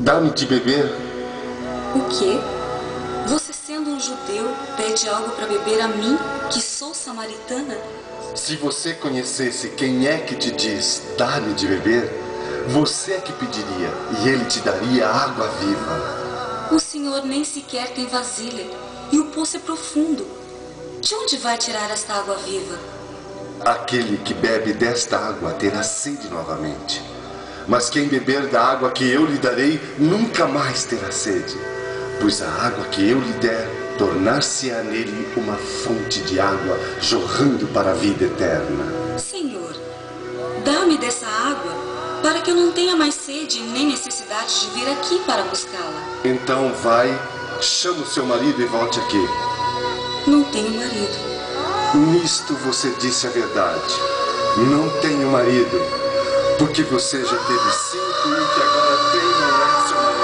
Dá-me de beber. O quê? Você, sendo um judeu, pede algo para beber a mim, que sou samaritana? Se você conhecesse quem é que te diz, dá-me de beber, você é que pediria, e ele te daria água viva. O senhor nem sequer tem vasilha, e o poço é profundo. De onde vai tirar esta água viva? Aquele que bebe desta água terá sede novamente. Mas quem beber da água que eu lhe darei, nunca mais terá sede. Pois a água que eu lhe der, tornar-se-á nele uma fonte de água, jorrando para a vida eterna. Senhor, dá-me dessa água, para que eu não tenha mais sede nem necessidade de vir aqui para buscá-la. Então vai, chama o seu marido e volte aqui. Não tenho marido. Nisto você disse a verdade. Não tenho marido, porque você já teve 5 e o que agora tem não é seu marido.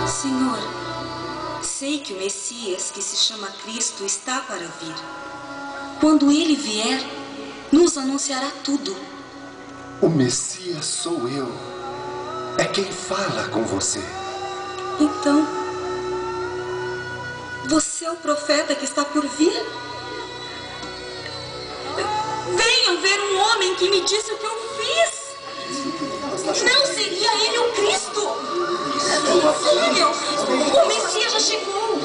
Senhor, sei que o Messias, que se chama Cristo, está para vir. Quando ele vier, nos anunciará tudo. O Messias sou eu. É quem fala com você. Então, você é o profeta que está por vir? Venham ver um homem que me disse o que eu fiz. Não seria ele o Cristo? Filho, o Messias já chegou.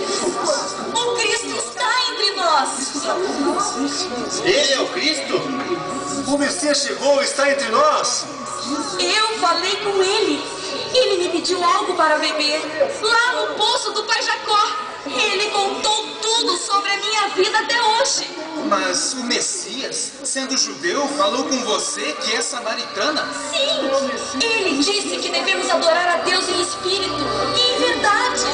O Cristo está entre nós. Ele é o Cristo? O Messias chegou, está entre nós. Eu falei com ele. Ele me pediu algo para beber, lá no poço do pai Jacó. Ele contou tudo sobre a minha vida até hoje. Mas o Messias, sendo judeu, falou com você que é samaritana? Sim, ele disse que devemos adorar a Deus em espírito e em verdade.